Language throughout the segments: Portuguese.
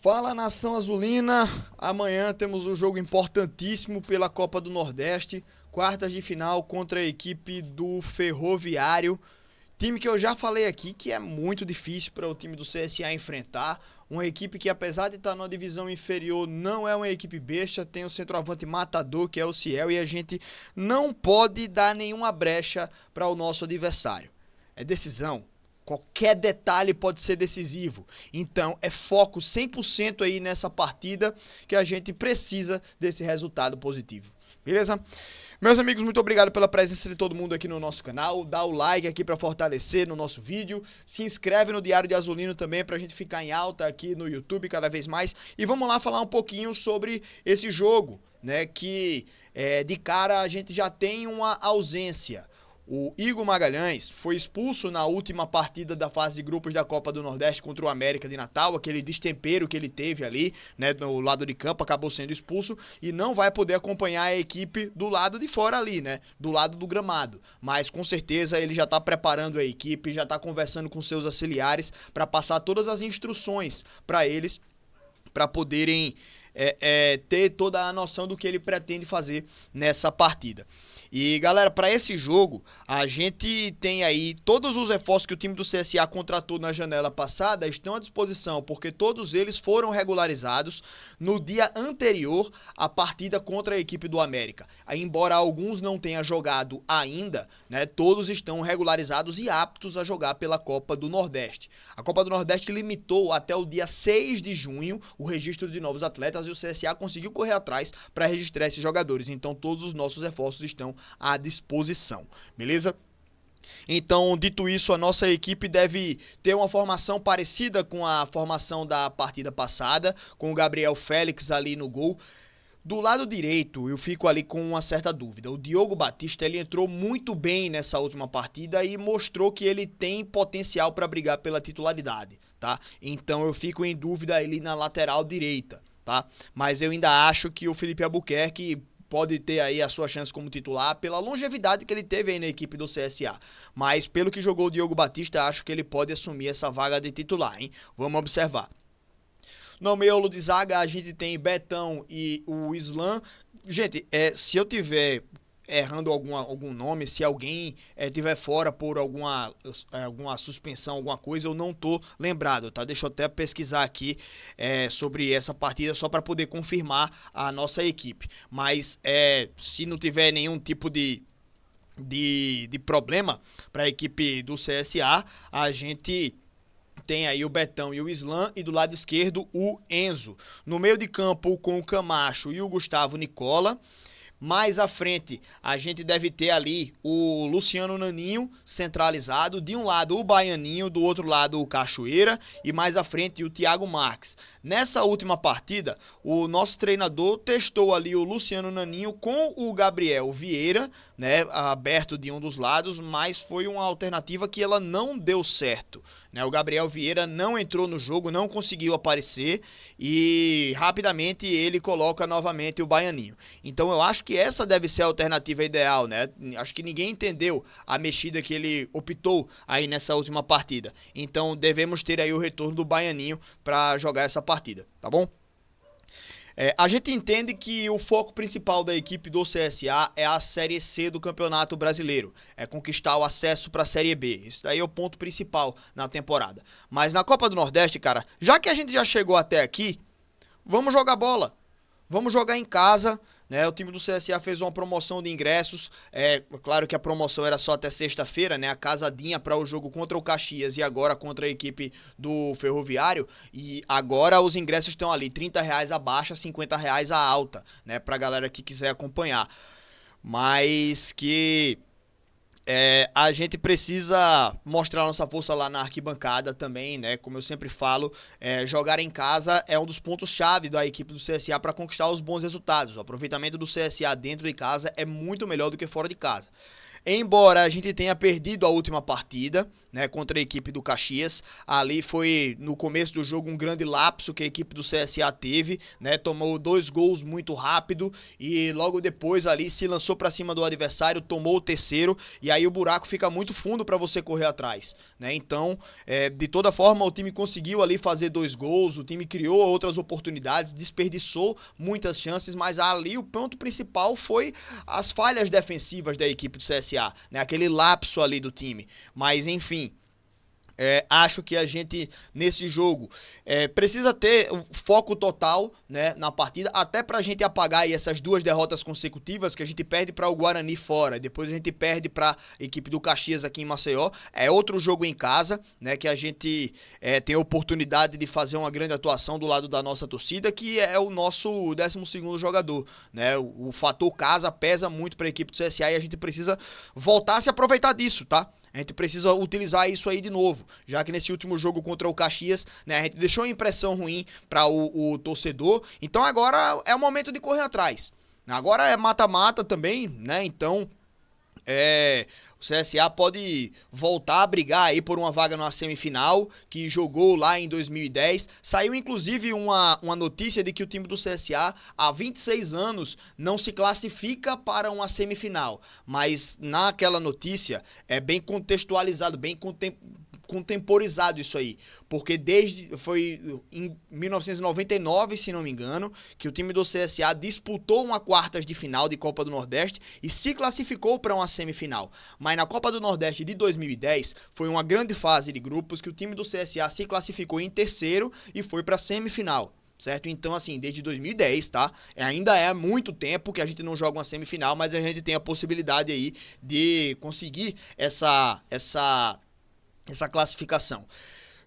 Fala, nação azulina, amanhã temos um jogo importantíssimo pela Copa do Nordeste, quartas de final contra a equipe do Ferroviário, time que eu já falei aqui que é muito difícil para o time do CSA enfrentar, uma equipe que apesar de estar numa divisão inferior não é uma equipe besta, tem o centroavante matador que é o Ciel e a gente não pode dar nenhuma brecha para o nosso adversário. É decisão. Qualquer detalhe pode ser decisivo. Então, é foco 100% aí nessa partida que a gente precisa desse resultado positivo. Beleza? Meus amigos, muito obrigado pela presença de todo mundo aqui no nosso canal. Dá o like aqui para fortalecer no nosso vídeo. Se inscreve no Diário de Azulino também para a gente ficar em alta aqui no YouTube cada vez mais. E vamos lá falar um pouquinho sobre esse jogo, né? Que de cara a gente já tem uma ausência. O Igor Magalhães foi expulso na última partida da fase de grupos da Copa do Nordeste contra o América de Natal, aquele destempero que ele teve ali, né, no lado de campo, acabou sendo expulso e não vai poder acompanhar a equipe do lado de fora ali, né, do lado do gramado. Mas com certeza ele já está preparando a equipe, já está conversando com seus auxiliares para passar todas as instruções para eles, para poderem ter toda a noção do que ele pretende fazer nessa partida. E galera, para esse jogo, a gente tem aí todos os reforços que o time do CSA contratou na janela passada estão à disposição, porque todos eles foram regularizados no dia anterior à partida contra a equipe do América. Aí, embora alguns não tenham jogado ainda, né, todos estão regularizados e aptos a jogar pela Copa do Nordeste. A Copa do Nordeste limitou até o dia 6 de junho o registro de novos atletas e o CSA conseguiu correr atrás para registrar esses jogadores. Então, todos os nossos reforços estão à disposição, beleza? Então, dito isso, a nossa equipe deve ter uma formação parecida com a formação da partida passada, com o Gabriel Félix ali no gol. Do lado direito, eu fico ali com uma certa dúvida. O Diogo Batista, ele entrou muito bem nessa última partida e mostrou que ele tem potencial para brigar pela titularidade, tá? Então, eu fico em dúvida ali na lateral direita, tá? Mas eu ainda acho que o Felipe Albuquerque pode ter aí a sua chance como titular pela longevidade que ele teve aí na equipe do CSA. Mas pelo que jogou o Diogo Batista, acho que ele pode assumir essa vaga de titular, hein? Vamos observar. No miolo de zaga, a gente tem Betão e o Islam. Gente, se eu tiver errando algum nome, se alguém tiver fora por alguma suspensão, alguma coisa, eu não tô lembrado, tá? Deixa eu até pesquisar aqui sobre essa partida só para poder confirmar a nossa equipe. Mas se não tiver nenhum tipo de problema para a equipe do CSA, a gente tem aí o Betão e o Islam e do lado esquerdo o Enzo. No meio de campo com o Camacho e o Gustavo Nicola. Mais à frente, a gente deve ter ali o Luciano Naninho centralizado. De um lado, o Baianinho, do outro lado, o Cachoeira. E mais à frente, o Thiago Marques. Nessa última partida, o nosso treinador testou ali o Luciano Naninho com o Gabriel Vieira, né, aberto de um dos lados, mas foi uma alternativa que ela não deu certo. Né? O Gabriel Vieira não entrou no jogo, não conseguiu aparecer e rapidamente ele coloca novamente o Baianinho. Então eu acho que essa deve ser a alternativa ideal, né? Acho que ninguém entendeu a mexida que ele optou aí nessa última partida. Então devemos ter aí o retorno do Baianinho para jogar essa partida, tá bom? A gente entende que o foco principal da equipe do CSA é a Série C do Campeonato Brasileiro, é conquistar o acesso para a Série B. Isso daí é o ponto principal na temporada. Mas na Copa do Nordeste, cara, já que a gente já chegou até aqui, vamos jogar bola. Vamos jogar em casa, né? O time do CSA fez uma promoção de ingressos. Claro que a promoção era só até sexta-feira, né? A casadinha para o jogo contra o Caxias e agora contra a equipe do Ferroviário. E agora os ingressos estão ali, R$30 a baixa, R$50 a alta, né? Pra galera que quiser acompanhar. Mas que a gente precisa mostrar nossa força lá na arquibancada também, né? Como eu sempre falo, jogar em casa é um dos pontos-chave da equipe do CSA para conquistar os bons resultados. O aproveitamento do CSA dentro de casa é muito melhor do que fora de casa. embora a gente tenha perdido a última partida, né, contra a equipe do Caxias. Ali foi no começo do jogo um grande lapso que a equipe do CSA teve, né, tomou 2 gols muito rápido e logo depois ali se lançou para cima do adversário, tomou o terceiro e aí o buraco fica muito fundo para você correr atrás, né? Então, de toda forma, o time conseguiu ali fazer 2 gols, o time criou outras oportunidades, desperdiçou muitas chances, mas ali o ponto principal foi as falhas defensivas da equipe do CSA, né? Aquele lapso ali do time. Mas enfim, acho que a gente, nesse jogo, precisa ter foco total, né, na partida, até pra gente apagar aí essas 2 derrotas consecutivas que a gente perde para o Guarani fora, depois a gente perde pra equipe do Caxias aqui em Maceió. É outro jogo em casa, né, que a gente tem a oportunidade de fazer uma grande atuação do lado da nossa torcida, que é o nosso 12º jogador, né? O fator casa pesa muito para a equipe do CSA e a gente precisa voltar a se aproveitar disso, tá? A gente precisa utilizar isso aí de novo, já que nesse último jogo contra o Caxias, né, a gente deixou uma impressão ruim para o torcedor. Então agora é o momento de correr atrás. Agora é mata-mata também, né? Então o CSA pode voltar a brigar aí por uma vaga na semifinal, que jogou lá em 2010. Saiu inclusive uma notícia de que o time do CSA há 26 anos não se classifica para uma semifinal. Mas naquela notícia é bem contextualizado, bem contemporizado isso aí, porque foi em 1999, se não me engano, que o time do CSA disputou uma quartas de final de Copa do Nordeste e se classificou para uma semifinal. Mas na Copa do Nordeste de 2010 foi uma grande fase de grupos que o time do CSA se classificou em terceiro e foi para a semifinal. Certo? Então, assim, desde 2010, tá? Ainda é muito tempo que a gente não joga uma semifinal, mas a gente tem a possibilidade aí de conseguir essa classificação.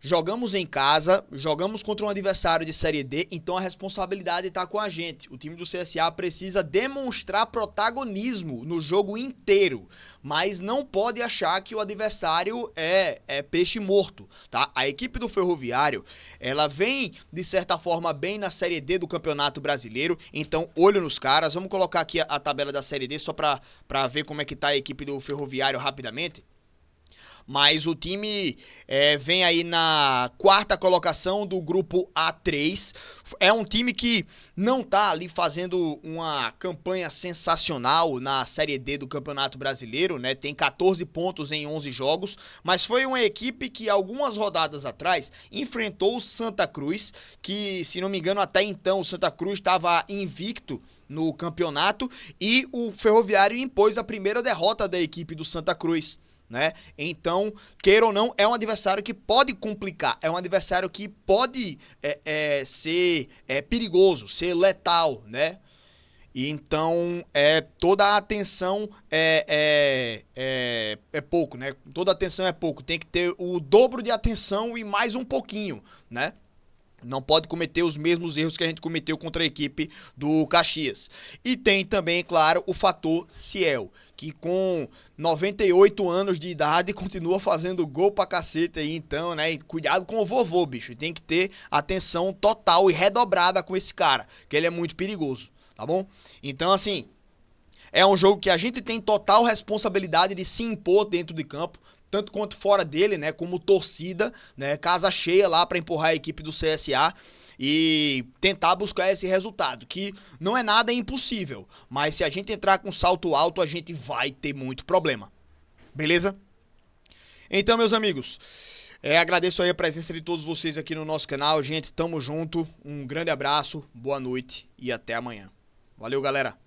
Jogamos em casa, jogamos contra um adversário de Série D, então a responsabilidade está com a gente. O time do CSA precisa demonstrar protagonismo no jogo inteiro, mas não pode achar que o adversário é peixe morto, tá? A equipe do Ferroviário, ela vem, de certa forma, bem na Série D do Campeonato Brasileiro, então olho nos caras. Vamos colocar aqui a tabela da Série D só para ver como é que tá a equipe do Ferroviário rapidamente. Mas o time vem aí na 4ª colocação do grupo A3. É um time que não tá ali fazendo uma campanha sensacional na Série D do Campeonato Brasileiro, né? Tem 14 pontos em 11 jogos, mas foi uma equipe que algumas rodadas atrás enfrentou o Santa Cruz, que, se não me engano, até então o Santa Cruz estava invicto no campeonato e o Ferroviário impôs a primeira derrota da equipe do Santa Cruz, né? Então, queira ou não, é um adversário que pode complicar, é um adversário que pode ser perigoso, ser letal, né? E então, toda a atenção é pouco, né? Toda atenção é pouco, tem que ter o dobro de atenção e mais um pouquinho, né? Não pode cometer os mesmos erros que a gente cometeu contra a equipe do Caxias. E tem também, claro, o fator Ciel, que com 98 anos de idade continua fazendo gol pra cacete aí, então, né? E cuidado com o vovô, bicho. Tem que ter atenção total e redobrada com esse cara, que ele é muito perigoso, tá bom? Então, assim, é um jogo que a gente tem total responsabilidade de se impor dentro de campo, tanto quanto fora dele, né, como torcida, né, casa cheia lá para empurrar a equipe do CSA e tentar buscar esse resultado, que não é nada impossível, mas se a gente entrar com salto alto, a gente vai ter muito problema. Beleza? Então, meus amigos, agradeço aí a presença de todos vocês aqui no nosso canal, gente, tamo junto, um grande abraço, boa noite e até amanhã. Valeu, galera!